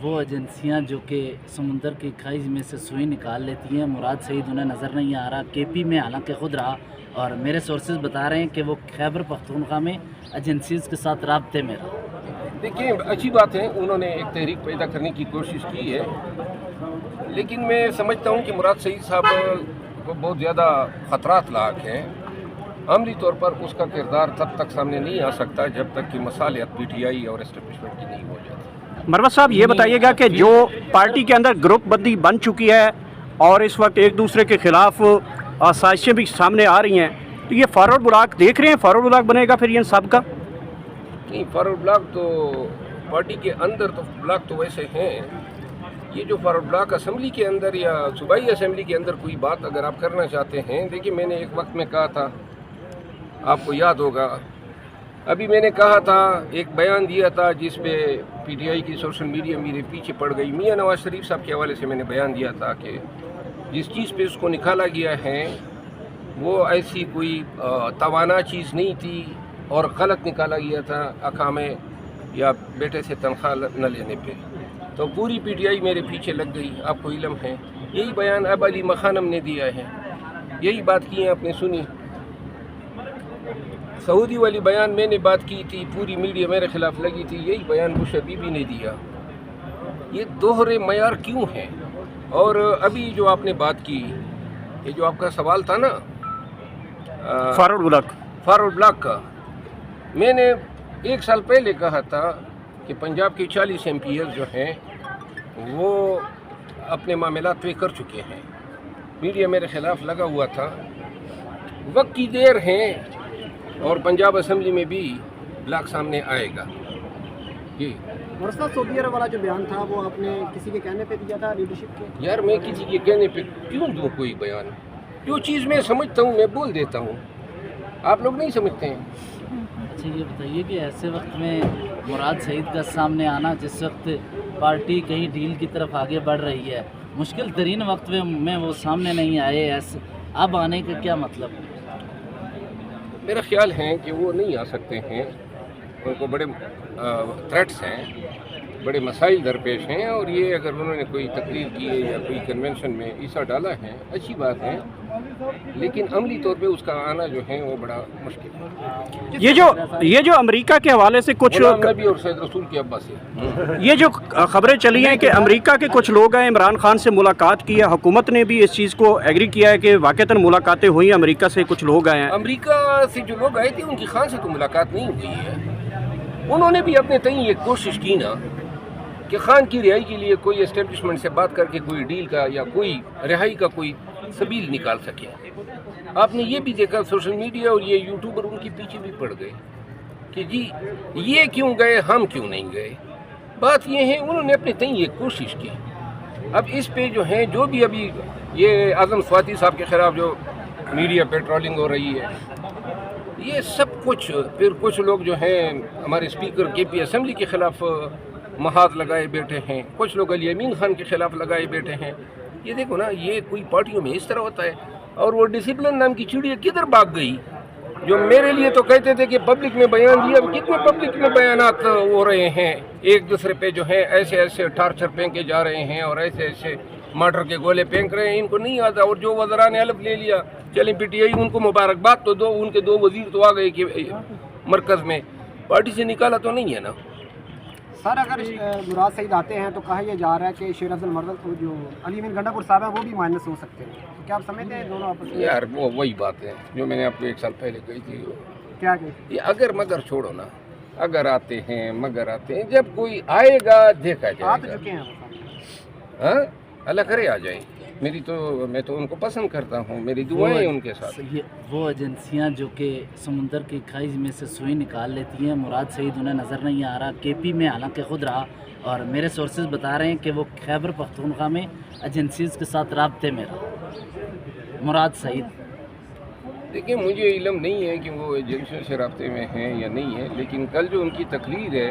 وہ ایجنسیاں جو کہ سمندر کی کھائی میں سے سوئی نکال لیتی ہیں، مراد سعید انہیں نظر نہیں آ رہا، کے پی میں حالانکہ خود رہا، اور میرے سورسز بتا رہے ہیں کہ وہ خیبر پختونخوا میں ایجنسیز کے ساتھ رابطے میں رہا۔ دیکھیں اچھی بات ہے، انہوں نے ایک تحریک پیدا کرنے کی کوشش کی ہے، لیکن میں سمجھتا ہوں کہ مراد سعید صاحب کو بہت زیادہ خطرات لاحق ہیں۔ عملی طور پر اس کا کردار تب تک سامنے نہیں آ سکتا جب تک کہ مصالحت پی ٹی آئی اور اسٹیبلشمنٹ کی نہیں ہو جاتی۔ مروت صاحب یہ بتائیے گا کہ جو پارٹی کے اندر گروپ بندی بن چکی ہے اور اس وقت ایک دوسرے کے خلاف سازشیں بھی سامنے آ رہی ہیں، تو یہ فارورڈ بلاک دیکھ رہے ہیں، فارورڈ بلاک بنے گا پھر یہ ان سب کا؟ نہیں، فارورڈ بلاک تو پارٹی کے اندر تو بلاک تو ویسے ہیں، یہ جو فارورڈ بلاک اسمبلی کے اندر یا صوبائی اسمبلی کے اندر کوئی بات اگر آپ کرنا چاہتے ہیں، دیکھیے میں نے ایک وقت میں کہا تھا، آپ کو یاد ہوگا، ابھی میں نے کہا تھا، ایک بیان دیا تھا جس پہ پی ٹی آئی کی سوشل میڈیا میرے پیچھے پڑ گئی، میاں نواز شریف صاحب کے حوالے سے میں نے بیان دیا تھا کہ جس چیز پہ اس کو نکالا گیا ہے وہ ایسی کوئی توانا چیز نہیں تھی اور غلط نکالا گیا تھا اقامے یا بیٹے سے تنخواہ نہ لینے پہ، تو پوری پی ٹی آئی میرے پیچھے لگ گئی، آپ کو علم ہے۔ یہی بیان اب علی مخانم نے دیا ہے، یہی بات کی ہے، آپ نے سنی۔ سعودی والی بیان میں نے بات کی تھی، پوری میڈیا میرے خلاف لگی تھی، یہی بیان بش بی بی نے دیا۔ یہ دوہرے معیار کیوں ہیں؟ اور ابھی جو آپ نے بات کی، یہ جو آپ کا سوال تھا نا فارورڈ بلاک کا، میں نے 1 سال پہلے کہا تھا کہ پنجاب کے 40 ایم پی ایس جو ہیں وہ اپنے معاملات طے کر چکے ہیں، میڈیا میرے خلاف لگا ہوا تھا، وقت کی دیر ہے اور پنجاب اسمبلی میں بھی بلاک سامنے آئے گا۔ جی ورثہ سعودی عرب والا جو بیان تھا وہ آپ نے کسی کے کہنے پہ دیا تھا لیڈرشپ کے؟ یار میں کسی کے کہنے پہ کیوں دوں کوئی بیان؟ جو چیز میں سمجھتا ہوں میں بول دیتا ہوں، آپ لوگ نہیں سمجھتے ہیں۔ اچھا یہ بتائیے کہ ایسے وقت میں مراد سعید کا سامنے آنا، جس وقت پارٹی کہیں ڈیل کی طرف آگے بڑھ رہی ہے، مشکل ترین وقت میں وہ سامنے نہیں آئے، ایسے اب آنے کا کیا مطلب؟ میرا خیال ہے کہ وہ نہیں آ سکتے ہیں، ان کو بڑے تھریٹس ہیں، بڑے مسائل درپیش ہیں، اور یہ اگر انہوں نے کوئی تقریر کی ہے یا کوئی کنونشن میں حصہ ڈالا ہے اچھی بات ہے، لیکن عملی طور پہ اس کا آنا جو ہے وہ بڑا مشکل ہے۔ یہ جو امریکہ کے حوالے سے کچھ غلام نبی اور سید رسول کی ابا سے یہ جو خبریں چلی ہیں کہ امریکہ کے کچھ لوگ ہیں عمران خان سے ملاقات کی ہے، حکومت نے بھی اس چیز کو ایگری کیا ہے کہ واقعتاً ملاقاتیں ہوئی، امریکہ سے کچھ لوگ آئے ہیں۔ امریکہ سے جو لوگ آئے تھے ان کی خان سے تو ملاقات نہیں ہوئی ہے، انہوں نے بھی اپنے تئیں یہ کوشش کی نا کہ خان کی رہائی کے لیے کوئی اسٹیبلشمنٹ سے بات کر کے کوئی ڈیل کا یا کوئی رہائی کا کوئی سبیل نکال سکے۔ آپ نے یہ بھی دیکھا سوشل میڈیا اور یہ یوٹیوبر ان کے پیچھے بھی پڑ گئے کہ جی یہ کیوں گئے، ہم کیوں نہیں گئے۔ بات یہ ہے انہوں نے اپنے تئیں یہ کوشش کی۔ اب اس پہ جو ہیں جو بھی ابھی یہ اعظم سواتی صاحب کے خلاف جو میڈیا پیٹرولنگ ہو رہی ہے، یہ سب کچھ، پھر کچھ لوگ جو ہیں ہمارے اسپیکر کے پی اسمبلی کے خلاف محاذ لگائے بیٹھے ہیں، کچھ لوگ علی امین خان کے خلاف لگائے بیٹھے ہیں۔ یہ دیکھو نا، یہ کوئی پارٹیوں میں اس طرح ہوتا ہے۔ اور وہ ڈسپلن نام کی چڑیا کدھر بھاگ گئی، جو میرے لیے تو کہتے تھے کہ پبلک میں بیان دیا، اب کتنے پبلک میں بیانات ہو رہے ہیں، ایک دوسرے پہ جو ہے ایسے ایسے ٹارچر پھینکے جا رہے ہیں اور ایسے ایسے مارٹر کے گولے پھینک رہے ہیں، ان کو نہیں آتا۔ اور جو وزراء نے حلف لے لیا، چلیں پی ٹی آئی ان کو مبارکباد تو دو، ان کے 2 وزیر تو آ گئے کہ مرکز میں، پارٹی سے نکالا تو نہیں ہے نا۔ سر اگر مراد سعید آتے ہیں تو کہا یہ جا رہا ہے کہ شیر افضل مرزق کو جو علی امین گنڈا پور صاحب ہیں وہ بھی مائنس ہو سکتے ہیں، تو کیا آپ سمجھتے ہیں دونوں آپس میں؟ یار وہ وہی بات ہے جو میں نے آپ کو 1 سال پہلے کہی تھی، کیا کہتے یہ اگر مگر چھوڑو نا، اگر آتے ہیں مگر آتے ہیں، جب کوئی آئے گا دیکھا آ جائے تو گا۔ چکے ہیں وہ؟ ہاں اللہ کرے آ جائیں، میں تو ان کو پسند کرتا ہوں، میری دعائیں ہیں ان کے ساتھ۔ وہ ایجنسیاں جو کہ سمندر کی کھائی میں سے سوئی نکال لیتی ہیں، مراد سعید انہیں نظر نہیں آ رہا، کے پی میں حالانکہ خود رہا، اور میرے سورسز بتا رہے ہیں کہ وہ خیبر پختونخوا میں ایجنسیز کے ساتھ رابطے میں رہا مراد سعید۔ دیکھیں مجھے علم نہیں ہے کہ وہ ایجنسیوں سے رابطے میں ہیں یا نہیں ہے، لیکن کل جو ان کی تقریر ہے،